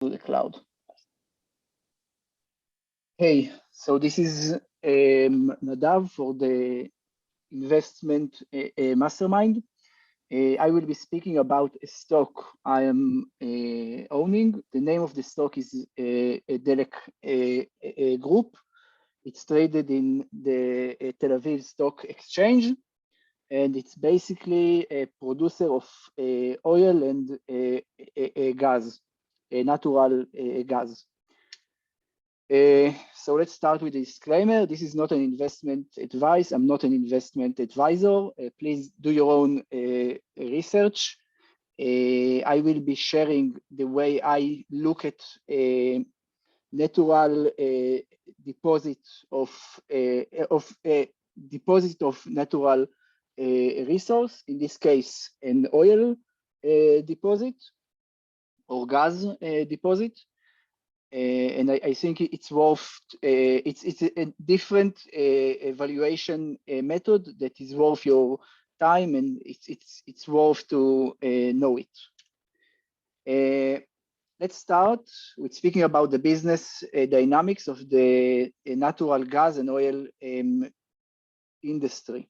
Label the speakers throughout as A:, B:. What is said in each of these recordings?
A: to the cloud. Hey, so this is Nadav for the investment mastermind. I will be speaking about a stock I am owning. The name of the stock is Delek Group. It's traded in the Tel Aviv Stock Exchange, and it's basically a producer of oil and gas, natural gas. So let's start with a disclaimer. This is not an investment advice. I'm not an investment advisor. Please do your own research. I will be sharing the way I look at natural deposit of natural resource. In this case, an oil deposit or gas deposit. And I think it's worth, it's a different evaluation method that is worth your time, and it's worth to know it. Let's start with speaking about the business dynamics of the natural gas and oil industry.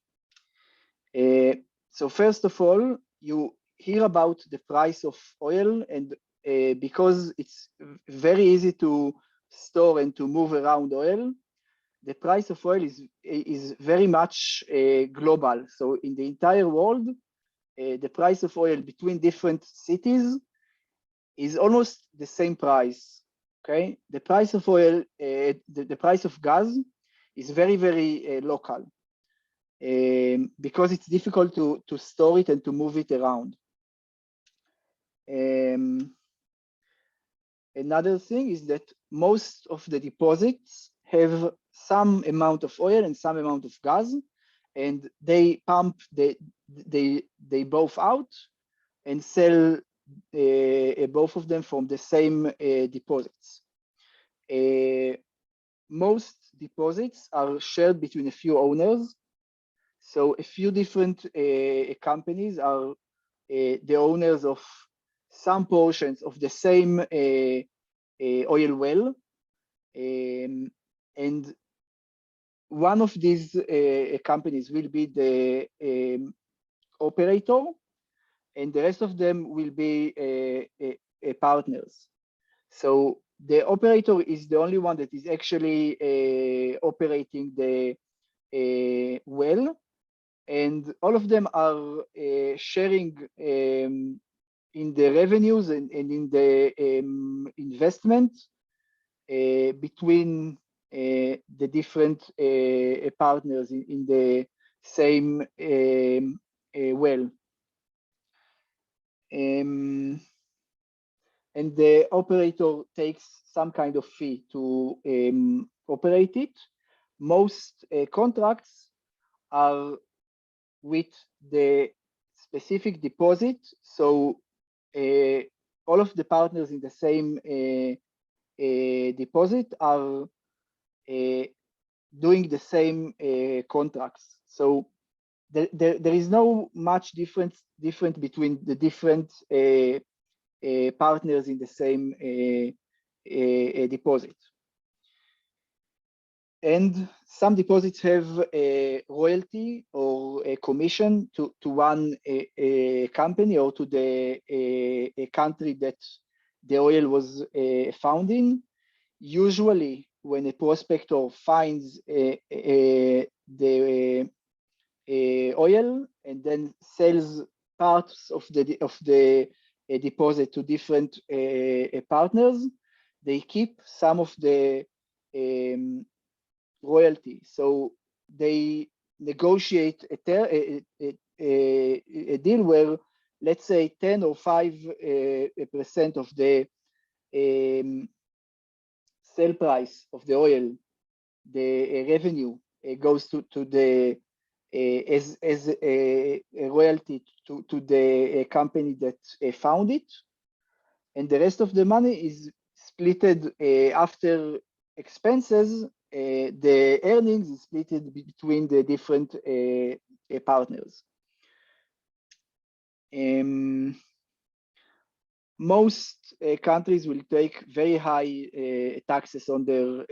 A: So first of all, you hear about the price of oil, and because it's very easy to store and to move around oil, the price of oil is very much global. So in the entire world, the price of oil between different cities is almost the same price. Okay, the price of oil, the price of gas is very, very local because it's difficult to store it and to move it around. Another thing is that most of the deposits have some amount of oil and some amount of gas, and they pump they both out and sell both of them from the same deposits. Most deposits are shared between a few owners. So a few different companies are the owners of some portions of the same oil well. And one of these companies will be the operator, and the rest of them will be partners. So the operator is the only one that is actually operating the well, and all of them are sharing in the revenues and in the investment between the different partners in the same well. And the operator takes some kind of fee to operate it. Most contracts are with the specific deposit. So all of the partners in the same deposit are doing the same contracts. So there is no much difference between the different partners in the same deposit. And some deposits have a royalty or a commission to one company or to the country that the oil was found in. Usually, when a prospector finds the oil and then sells parts of the deposit to different partners, they keep some of the royalty. So they negotiate a deal where, let's say, 10 or 5% of the sale price of the oil, the revenue goes to the as a royalty to the company that found it, and the rest of the money is splitted after expenses. The earnings is split between the different partners. most countries will take very high taxes on their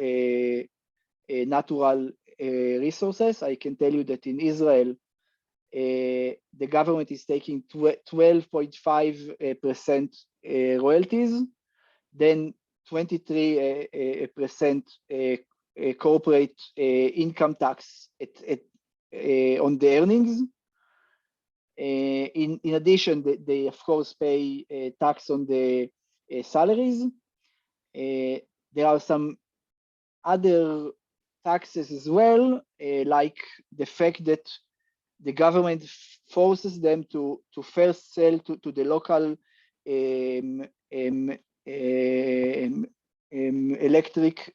A: natural resources. I can tell you that in Israel, the government is taking 12.5% royalties, then 23% corporate income tax on the earnings. In addition, they of course pay tax on the salaries. There are some other taxes as well, like the fact that the government forces them to first sell to the local electric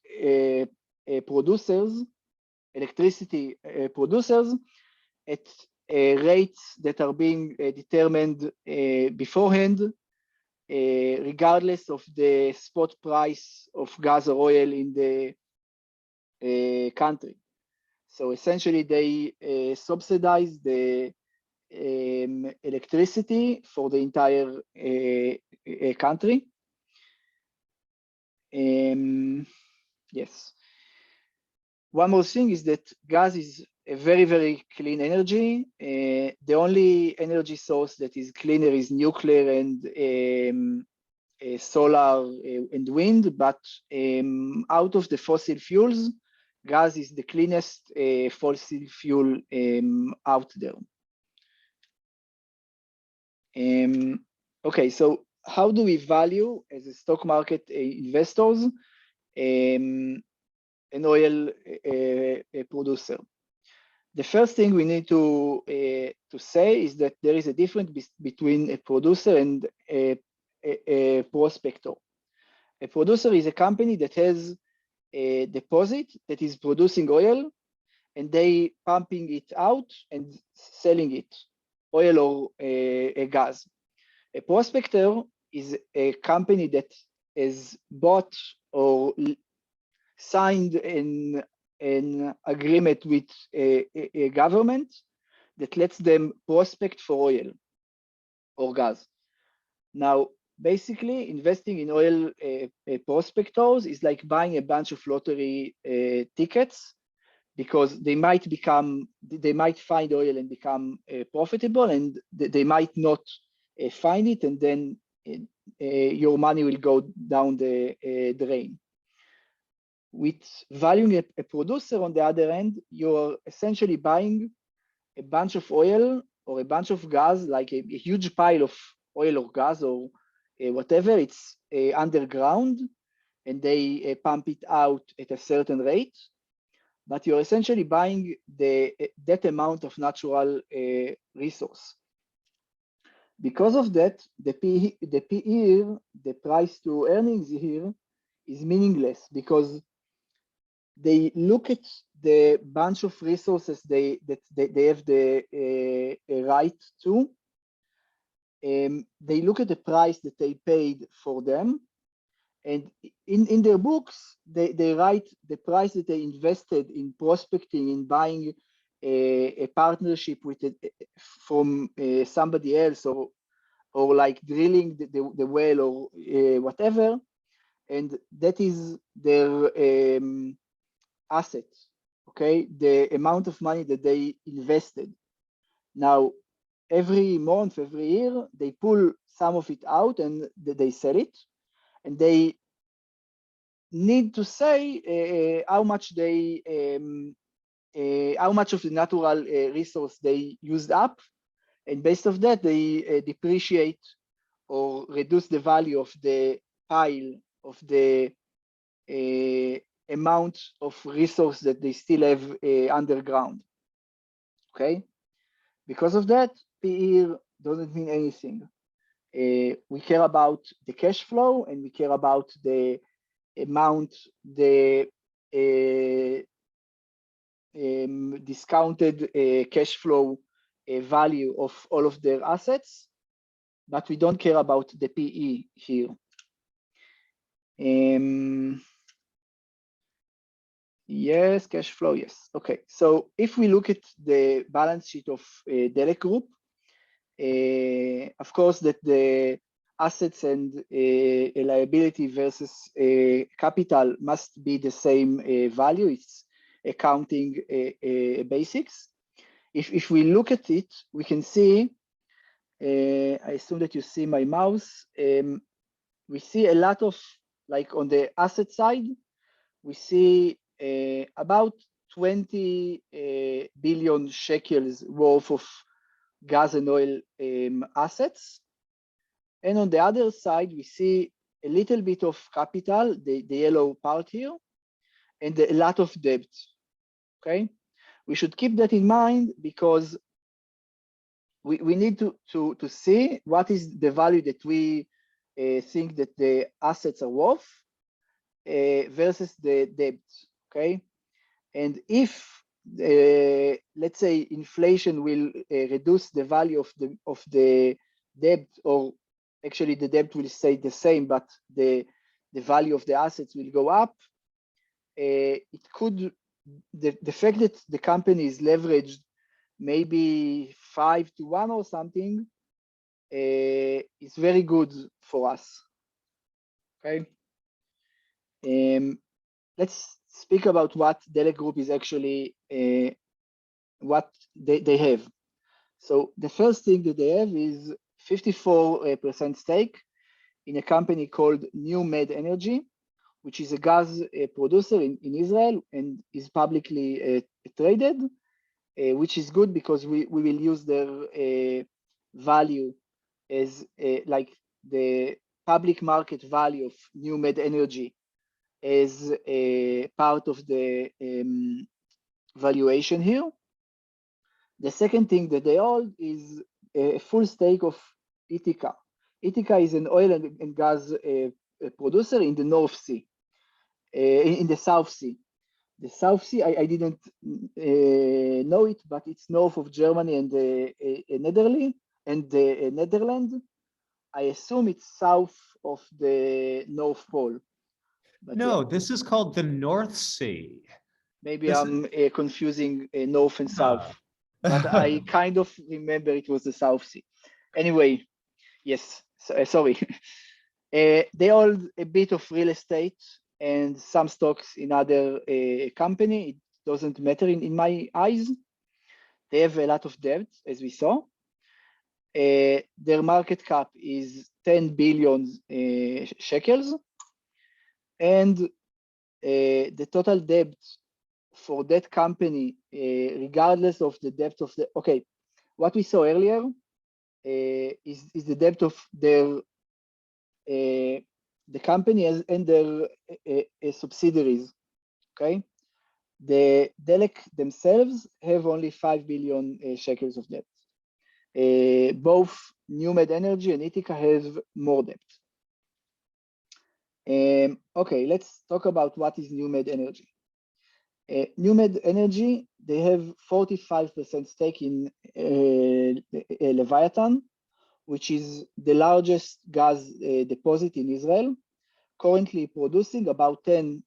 A: producers, electricity producers, at rates that are being determined beforehand, regardless of the spot price of gas or oil in the country. So essentially, they subsidize the electricity for the entire country. Yes. One more thing is that gas is a very, very clean energy. The only energy source that is cleaner is nuclear and solar and wind, but out of the fossil fuels, gas is the cleanest fossil fuel out there. Okay, so how do we value as a stock market investors an oil producer? The first thing we need to say is that there is a difference between a producer and a prospector. A producer is a company that has a deposit that is producing oil, and they pumping it out and selling it, oil or a gas. A prospector is a company that has bought or signed an agreement with a government that lets them prospect for oil or gas. Now, basically, investing in oil prospectors is like buying a bunch of lottery tickets, because they might find oil and become profitable, and they might not find it, and then your money will go down the drain. With valuing a producer, on the other hand, you're essentially buying a bunch of oil or a bunch of gas, like a huge pile of oil or gas or whatever. It's underground, and they pump it out at a certain rate. But you're essentially buying that amount of natural resource. Because of that, the PE, the price to earnings here, is meaningless, because they look at the bunch of resources that they have the right to. They look at the price that they paid for them, and in their books, they write the price that they invested in prospecting, in buying a partnership with from somebody else, or like drilling the well or whatever, and that is their asset, okay? The amount of money that they invested. Now, every month, every year, they pull some of it out and they sell it, and they need to say how much of the natural resource they used up, and based off that, they depreciate or reduce the value of the pile of the amount of resource that they still have underground. Okay, because of that, PE doesn't mean anything. We care about the cash flow, and we care about the amount, the discounted cash flow value of all of their assets, but we don't care about the PE here. Yes, cash flow, yes. Okay, so if we look at the balance sheet of Delek Group, of course that the assets and a liability versus capital must be the same value. It's accounting basics. If we look at it, we can see, I assume that you see my mouse, we see a lot of, like on the asset side, we see about 20 billion shekels worth of gas and oil assets. And on the other side, we see a little bit of capital, the yellow part here, and a lot of debt, okay? We should keep that in mind because we need to see what is the value that we think that the assets are worth versus the debt, okay? And if, let's say, inflation will reduce the value of the debt, or actually the debt will stay the same, but the value of the assets will go up, it could, the fact that the company is leveraged maybe 5-1 or something is very good for us, okay? Let's speak about what Delek Group is actually, what they have. So the first thing that they have is 54% stake in a company called New Med Energy, which is a gas producer in Israel and is publicly traded, which is good because we will use their value as like the public market value of New Med Energy as a part of the valuation here. The second thing that they hold is a full stake of Ithaca. Ithaca is an oil and gas producer in the North Sea, in the South Sea. The South Sea, I didn't know it, but it's north of Germany and the Netherlands. I assume it's south of the North Pole. But
B: no,
A: yeah.
B: This is called the North Sea.
A: Maybe I'm confusing north and south, but I kind of remember it was the South Sea. Anyway, yes, sorry. They hold a bit of real estate and some stocks in other company. It doesn't matter in my eyes. They have a lot of debt, as we saw. Their market cap is 10 billion shekels, and the total debt for that company, regardless of the depth of the, okay, what we saw earlier is the depth of their the company and their subsidiaries, okay? The Delek themselves have only 5 billion shekels of debt. Both New Med Energy and Ithaca have more debt. Okay, let's talk about what is New Med Energy. New Med Energy, they have 45% stake in Leviathan, which is the largest gas deposit in Israel, currently producing about 10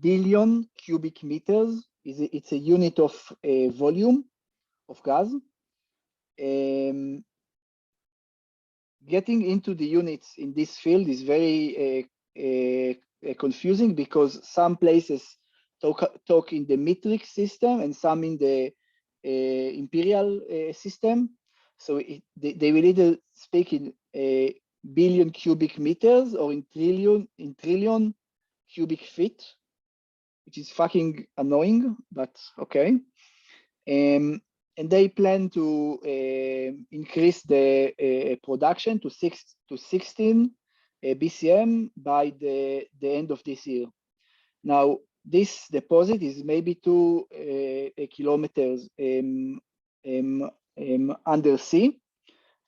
A: billion cubic meters. It's a unit of volume of gas. Getting into the units in this field is very confusing because some places talk in the metric system and some in the imperial system. So they will either speak in billion cubic meters or in trillion cubic feet, which is fucking annoying, but okay. And they plan to increase the production to 16 BCM by the end of this year. Now, this deposit is maybe 2 kilometers under sea,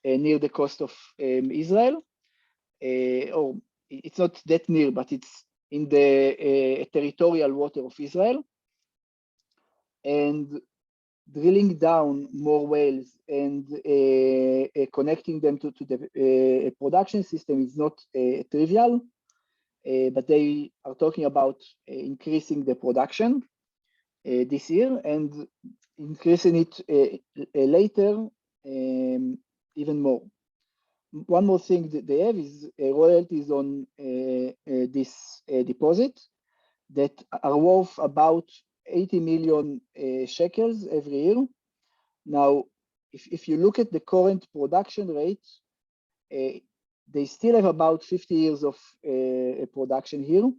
A: near the coast of Israel, or it's not that near, but it's in the territorial water of Israel. And drilling down more wells and connecting them to the production system is not trivial, but they are talking about increasing the production this year and increasing it later even more. one more thing that they have is royalties on this deposit that are worth about 80 million shekels every year. Now, if you look at the current production rate, they still have about 50 years of production here.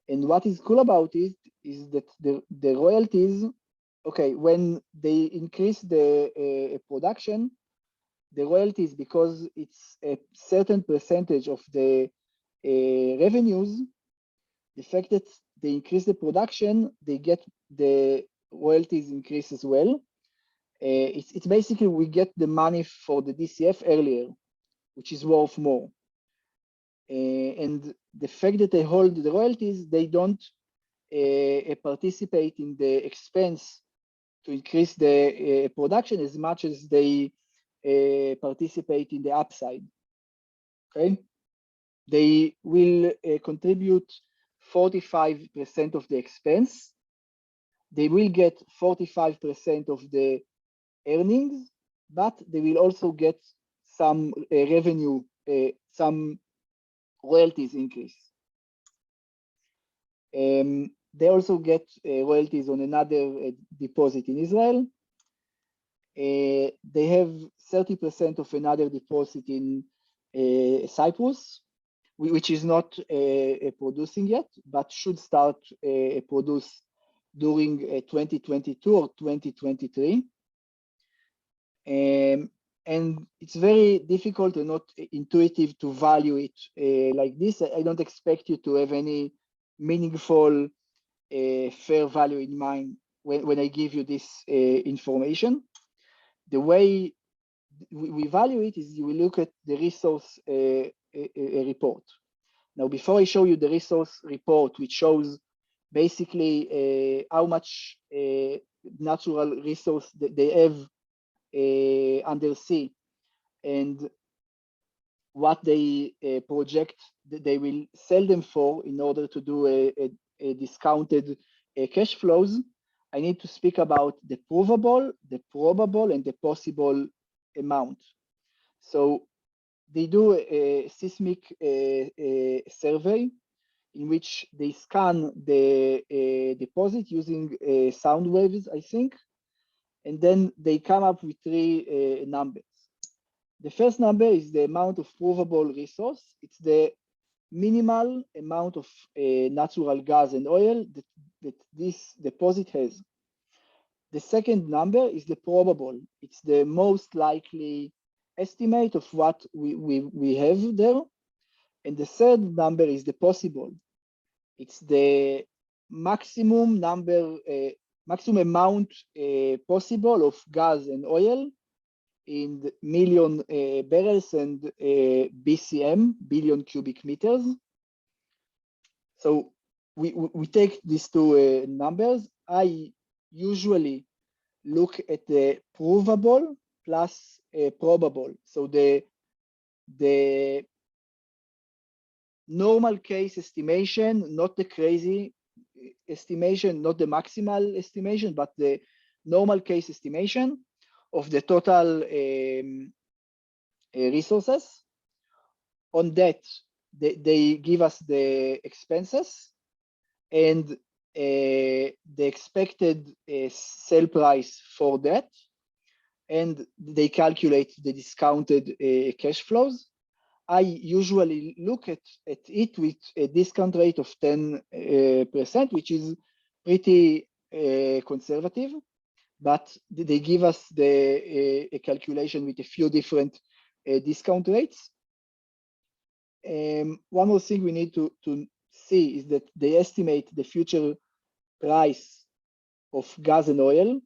A: And what is cool about it is that the royalties, okay, when they increase the production, the royalties, because it's a certain percentage of the revenues, the fact that they increase the production, they get the royalties increase as well. It's basically we get the money for the DCF earlier, which is worth more. And the fact that they hold the royalties, they don't participate in the expense to increase the production as much as they participate in the upside. Okay, they will contribute 45% of the expense. They will get 45% of the earnings, but they will also get some revenue, some royalties increase. They also get royalties on another deposit in Israel. They have 30% of another deposit in Cyprus, which is not producing yet, but should start produce during 2022 or 2023. And it's very difficult and not intuitive to value it like this. I don't expect you to have any meaningful fair value in mind when I give you this information. The way we value it is you will look at the resource report. Now, before I show you the resource report, which shows basically how much natural resource that they have under sea and what they project that they will sell them for in order to do a discounted cash flows, I need to speak about the provable, the probable, and the possible amount. So they do a seismic survey in which they scan the deposit using sound waves, I think, and then they come up with three numbers. The first number is the amount of provable resource. It's the minimal amount of natural gas and oil that this deposit has. The second number is the probable. It's the most likely estimate of what we have there. And the third number is the possible. It's the maximum number, maximum amount possible of gas and oil in the million barrels and BCM, billion cubic meters. So we take these two numbers. I usually look at the provable plus probable. So the normal case estimation, not the crazy estimation, not the maximal estimation, but the normal case estimation of the total resources. On that, they give us the expenses and the expected sale price for that, and they calculate the discounted cash flows. I usually look at it with a discount rate of 10%, which is pretty conservative, but they give us a calculation with a few different discount rates. One more thing we need to see is that they estimate the future price of gas and oil,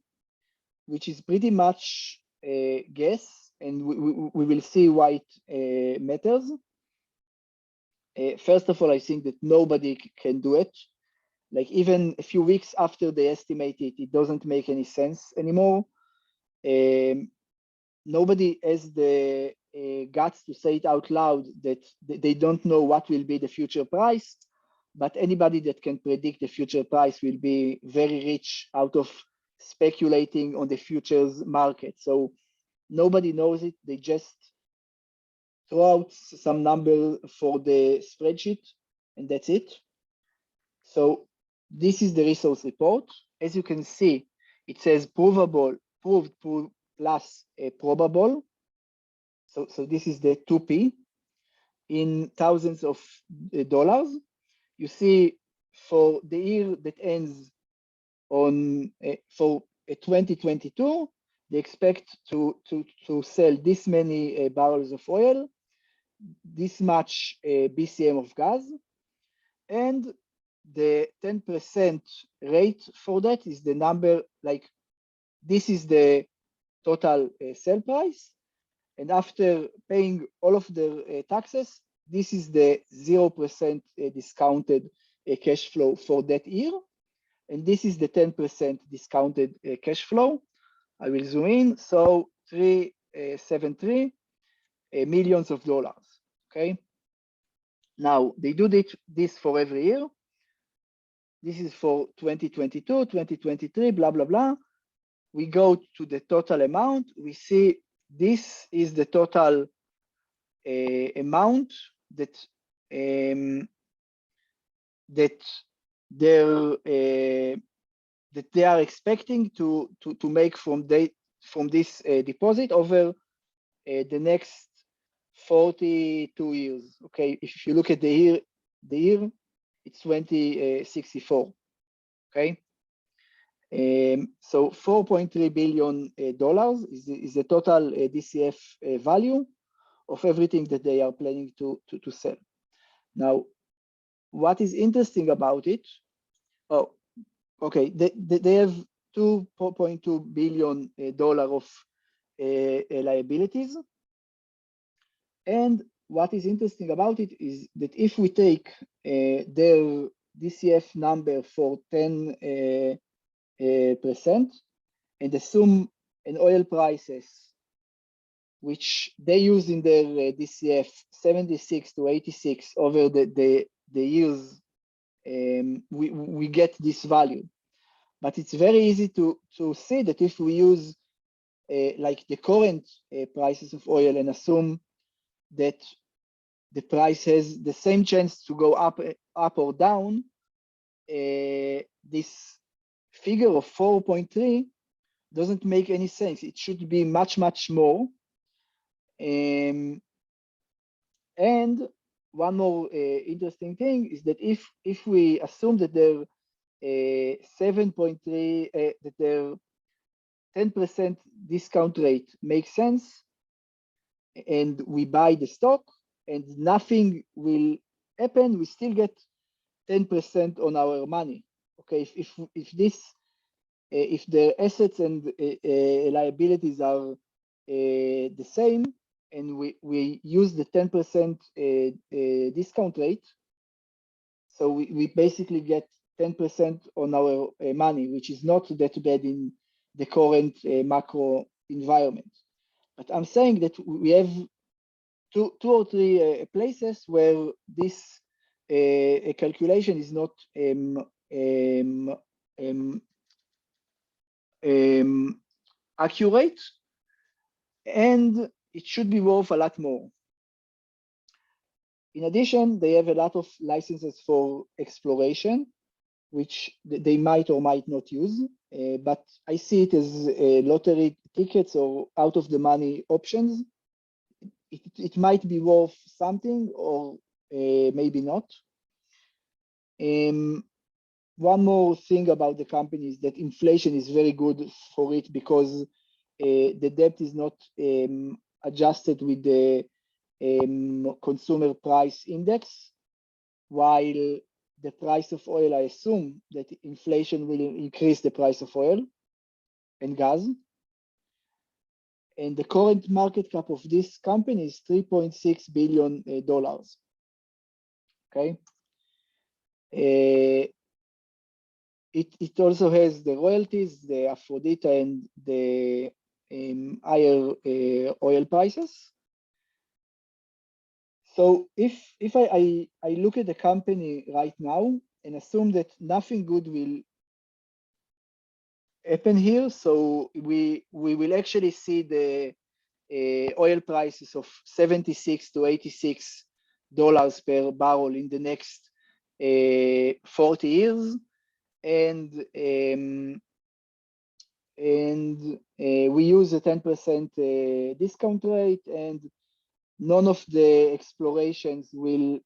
A: which is pretty much a guess, and we will see why it matters. First of all, I think that nobody can do it. Like even a few weeks after they estimate it, it doesn't make any sense anymore. Nobody has the guts to say it out loud that they don't know what will be the future price, but anybody that can predict the future price will be very rich out of speculating on the futures market. So nobody knows it. They just throw out some number for the spreadsheet, and that's it. So this is the resource report. As you can see, it says provable, proved, plus probable. So this is the 2P in thousands of dollars. You see for the year that ends on for 2022, they expect to sell this many barrels of oil, this much BCM of gas, and the 10% rate for that is the number, like this is the total sale price. And after paying all of the taxes, this is the 0% discounted cash flow for that year. And this is the 10% discounted cash flow. I will zoom in. So 373 millions of dollars. Okay. Now they do this for every year. This is for 2022, 2023, blah, blah, blah. We go to the total amount. We see this is the total amount that that they are expecting to make from this deposit over the next 42 years. Okay, if you look at the year, it's 2064. Okay, so $4.3 billion is the total DCF value of everything that they are planning to sell. Now, what is interesting about it? Oh, okay, they have $2.2 billion of liabilities. And what is interesting about it is that if we take their DCF number for 10% and assume an oil prices which they use in their DCF 76 to 86 over the years, we get this value. But it's very easy to see that if we use like the current prices of oil and assume that the price has the same chance to go up or down, this figure of 4.3 doesn't make any sense. It should be much, much more. And one more interesting thing is that if we assume that their 7.3, that their 10% discount rate makes sense, and we buy the stock and nothing will happen, we still get 10% on our money. Okay, if the assets and liabilities are the same, and we use the 10% discount rate, so we basically get 10% on our money, which is not that bad in the current macro environment. But I'm saying that we have two or three places where this calculation is not accurate, and it should be worth a lot more. In addition, they have a lot of licenses for exploration, which they might or might not use, but I see it as lottery tickets or out of the money options. It might be worth something or maybe not. One more thing about the company is that inflation is very good for it because the debt is not adjusted with the consumer price index, while the price of oil, I assume that inflation will increase the price of oil and gas. And the current market cap of this company is $3.6 billion. Okay. It also has the royalties, the Aphrodite, and the higher oil prices. So if I look at the company right now and assume that nothing good will happen here, so we will actually see the oil prices of $76 to $86 per barrel in the next 40 years, and we use a 10% discount rate, and none of the explorations will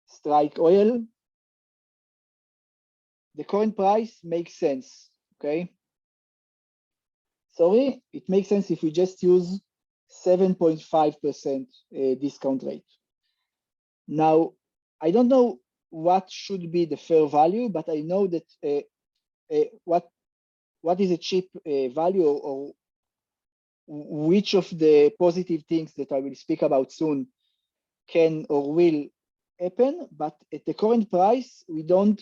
A: strike oil. The current price makes sense, okay? Sorry, it makes sense if we just use 7.5% discount rate. Now, I don't know what should be the fair value, but I know that what is a cheap value, or which of the positive things that I will speak about soon can or will happen. But at the current price, we don't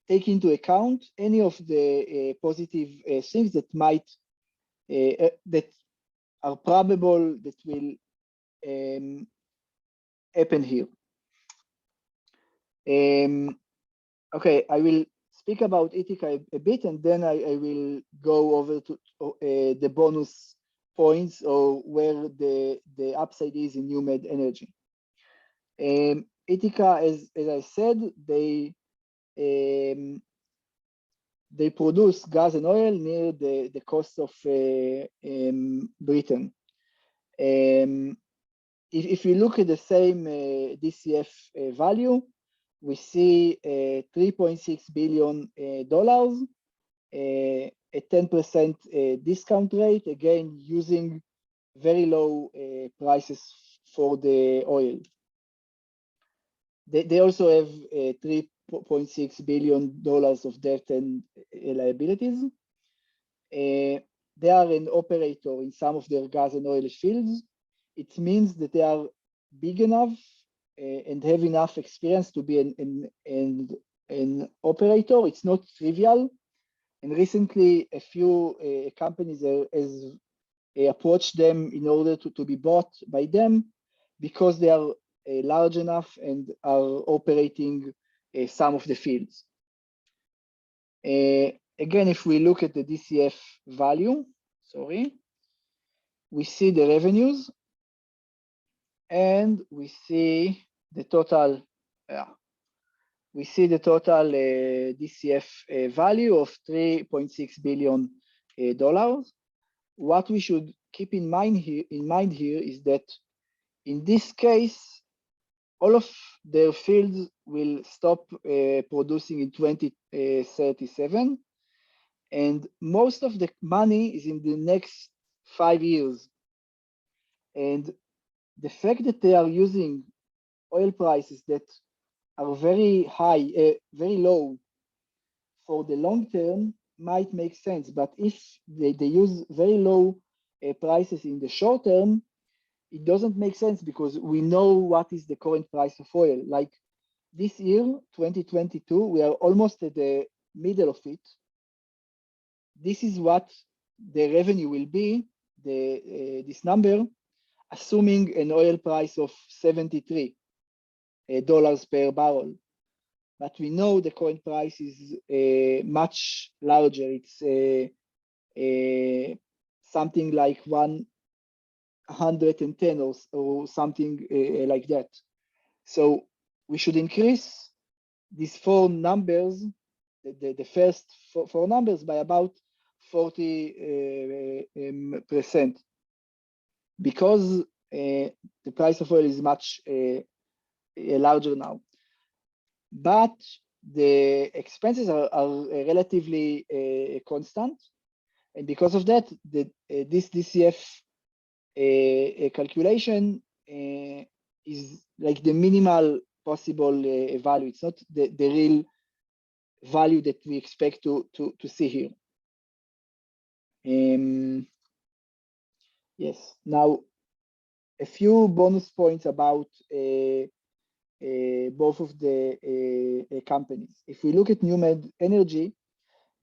A: take into account any of the positive things that might that are probable that will happen here. Okay, I will speak about Ithaca a bit, and then I will go over to the bonus points, or where the upside is in NewMed Energy. Ithaca, as I said, they produce gas and oil near the coast of Britain. If you look at the same DCF value, we see $3.6 billion, a 10% discount rate, again, using very low prices for the oil. They also have $3.6 billion of debt and liabilities. They are an operator in some of their gas and oil fields. It means that they are big enough and have enough experience to be an operator. It's not trivial. And recently, a few companies has approached them in order to be bought by them, because they are large enough and are operating some of the fields. Again, if we look at the DCF value, we see the revenues, and we see the total. We see the total DCF value of $3.6 billion. What we should keep in mind here is that in this case, all of their fields will stop producing in 2037, and most of the money is in the next 5 years. And the fact that they are using oil prices that are very high, very low for the long term might make sense. But if they use very low prices in the short term, it doesn't make sense, because we know what is the current price of oil. Like this year, 2022, we are almost at the middle of it. This is what the revenue will be, this number, assuming an oil price of $73 per barrel. But we know the current price is much larger. It's something like 110 or something like that. So we should increase these four numbers, the first four numbers, by about 40%, because the price of oil is much larger now. But the expenses are relatively constant, and because of that, this DCF calculation is like the minimal possible value. It's not the real value that we expect to see here. Yes. Now, a few bonus points about both of the companies. If we look at NewMed Energy,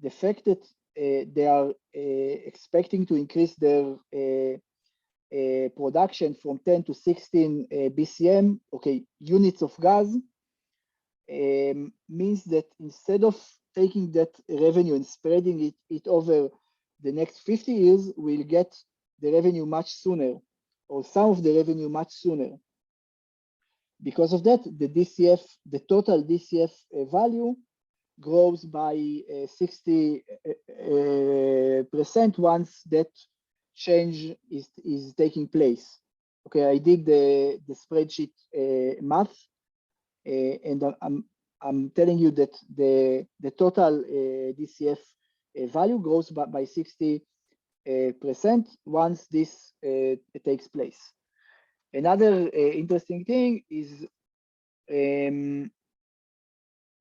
A: the fact that they are expecting to increase their production from 10 to 16 BCM, units of gas, means that instead of taking that revenue and spreading it over the next 50 years, we'll get the revenue much sooner. or some of the revenue much sooner. Because of that, the total DCF value grows by 60% once that change is taking place. Okay, I did the spreadsheet math, and I'm telling you that the total DCF value grows by 60% once this takes place. Another interesting thing is,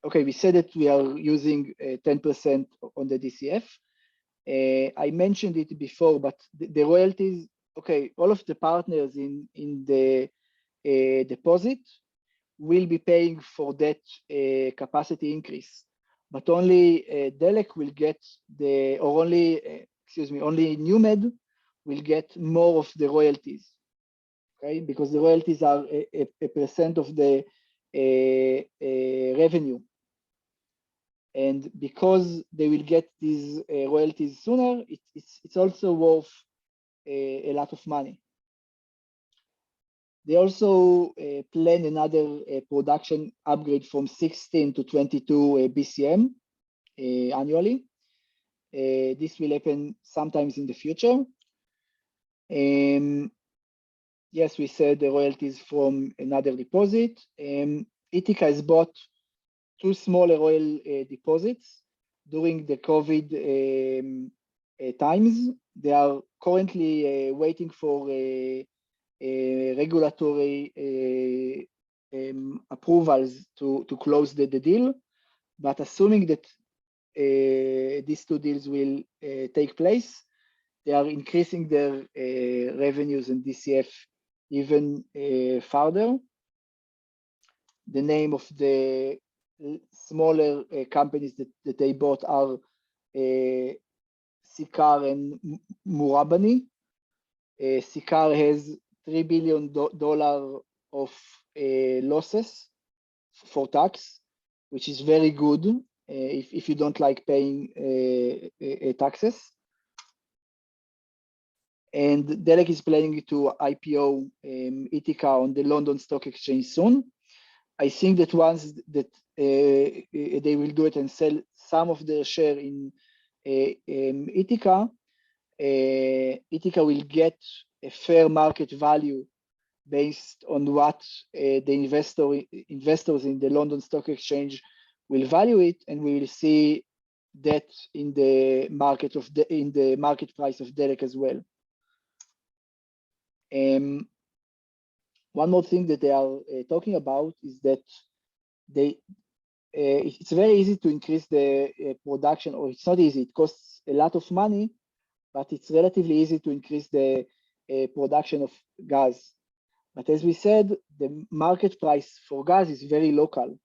A: okay, we said that we are using 10% on the DCF. I mentioned it before, but the royalties, okay, all of the partners in the deposit will be paying for that capacity increase, but only Delek will get only NewMed will get more of the royalties, okay? Because the royalties are a percent of the revenue. And because they will get these royalties sooner, it's also worth a lot of money. They also plan another production upgrade from 16 to 22 BCM annually. This will happen sometimes in the future. Yes, we said the royalties from another deposit. Ithaca has bought 2 smaller oil deposits during the COVID times. They are currently waiting for regulatory approvals to close the deal. But assuming that these 2 deals will take place, they are increasing their revenues and DCF even further. The name of the smaller companies that they bought are Sikar and Murabani. Sikar has $3 billion of losses for tax, which is very good if you don't like paying taxes. And Delek is planning to IPO Ithaca on the London Stock Exchange soon. I think that once that they will do it and sell some of their share in Ithaca, Ithaca will get a fair market value based on what the investors in the London Stock Exchange will value it, and we will see that in the market price of Delek as well. One more thing that they are talking about is that it's very easy to increase the production, or it's not easy, it costs a lot of money, but it's relatively easy to increase the production of gas. But as we said, the market price for gas is very local.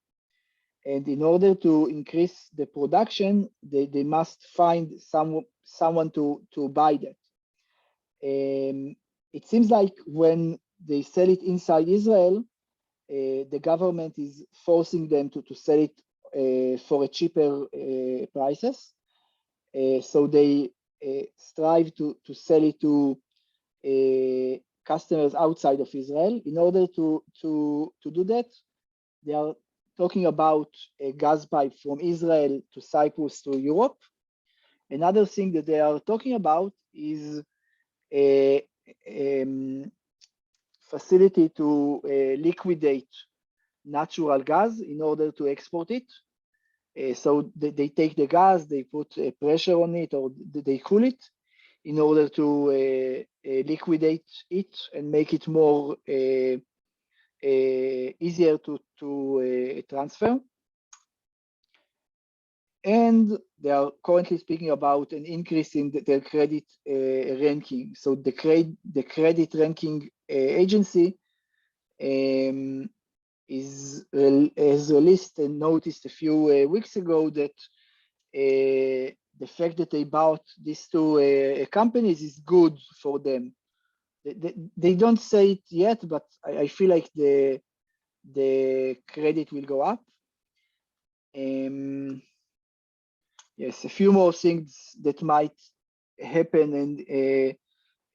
A: And in order to increase the production, they must find someone to buy that. It seems like when they sell it inside Israel, the government is forcing them to sell it for a cheaper prices. So they strive to sell it to customers outside of Israel. In order to do that, they are talking about a gas pipe from Israel to Cyprus to Europe. Another thing that they are talking about is a facility to liquidate natural gas in order to export it. So they take the gas, they put pressure on it, or they cool it in order to liquidate it and make it more easier to transfer. And they are currently speaking about an increase in their credit ranking. So the credit ranking agency has released and noticed a few weeks ago that the fact that they bought these 2 companies is good for them. They don't say it yet, but I feel like the credit will go up. Yes, a few more things that might happen and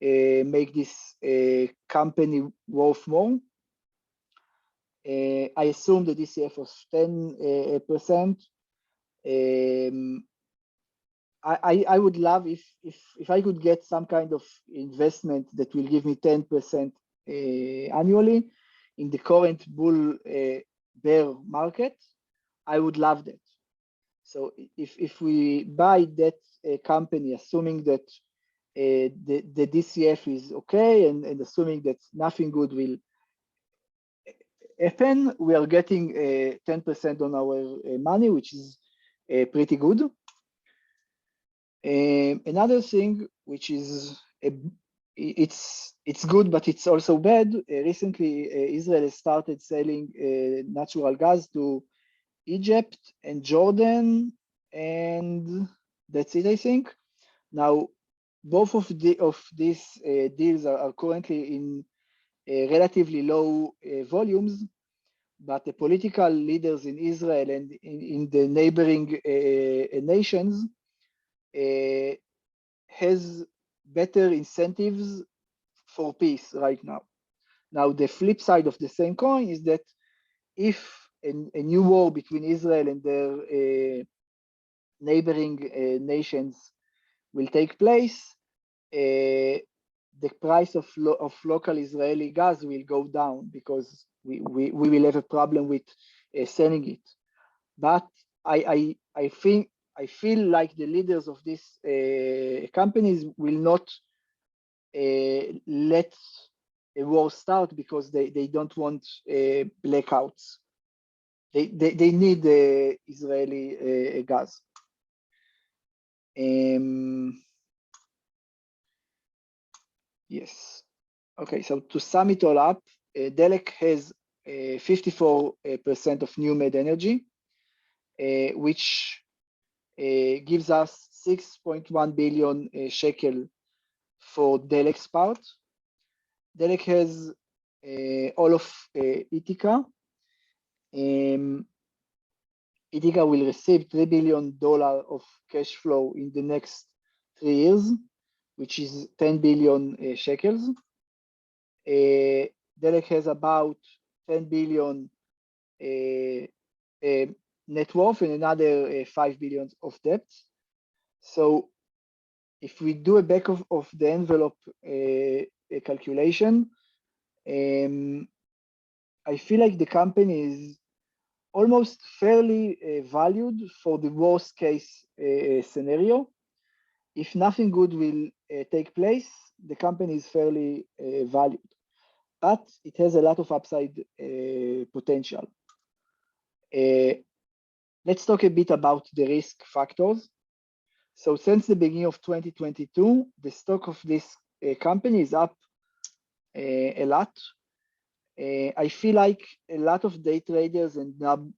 A: make this company worth more. I assume the DCF was 10%. I would love if I could get some kind of investment that will give me 10% annually in the current bull bear market. I would love that. So if we buy that company, assuming that the DCF is okay and assuming that nothing good will happen, we are getting 10% on our money, which is pretty good. Another thing, which is it's good, but it's also bad. Recently, Israel has started selling natural gas to Egypt and Jordan, and that's it, I think. Now, both of these deals are currently in relatively low volumes, but the political leaders in Israel and in the neighboring nations has better incentives for peace right now. Now, the flip side of the same coin is that if a new war between Israel and their neighboring nations will take place, the price of local Israeli gas will go down because we will have a problem with selling it. But I feel like the leaders of these companies will not let a war start because they don't want blackouts. They need Israeli gas. Yes. Okay, so to sum it all up, Delek has 54% of new made energy, which gives us 6.1 billion shekel for Delek's part. Delek has all of Ithaca. Ithaca will receive $3 billion of cash flow in the next 3 years, which is 10 billion shekels. Delek has about 10 billion net worth and another 5 billion of debt. So if we do a back of the envelope calculation, I feel like the company is almost fairly valued for the worst case scenario. If nothing good will take place, the company is fairly valued, but it has a lot of upside potential. Let's talk a bit about the risk factors. So since the beginning of 2022, the stock of this company is up a lot. I feel like a lot of day traders and dumb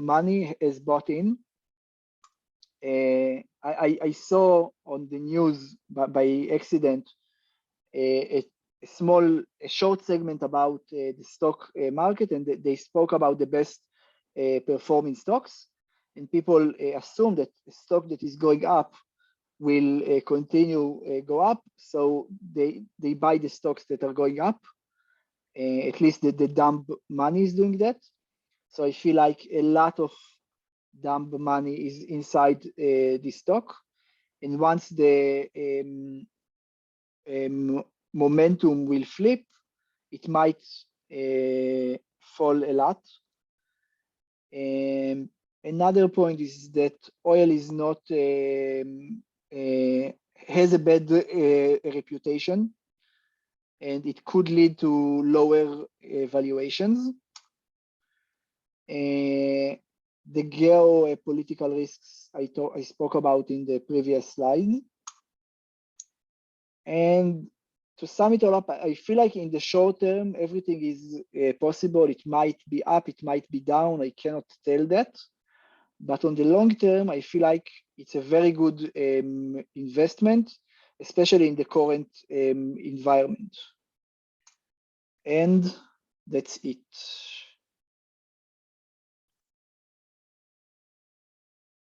A: money has bought in. I saw on the news by accident a short segment about the stock market, and they spoke about the best performing stocks, and people assume that a stock that is going up will continue go up, so they buy the stocks that are going up. At least the dumb money is doing that. So I feel like a lot of dumb money is inside the stock, and once the momentum will flip, it might fall a lot. Another point is that oil is not has a bad reputation, and it could lead to lower valuations. The geopolitical risks I spoke about in the previous slide. And to sum it all up, I feel like in the short term, everything is possible. It might be up, it might be down. I cannot tell that. But on the long term, I feel like it's a very good investment, especially in the current environment. And that's it.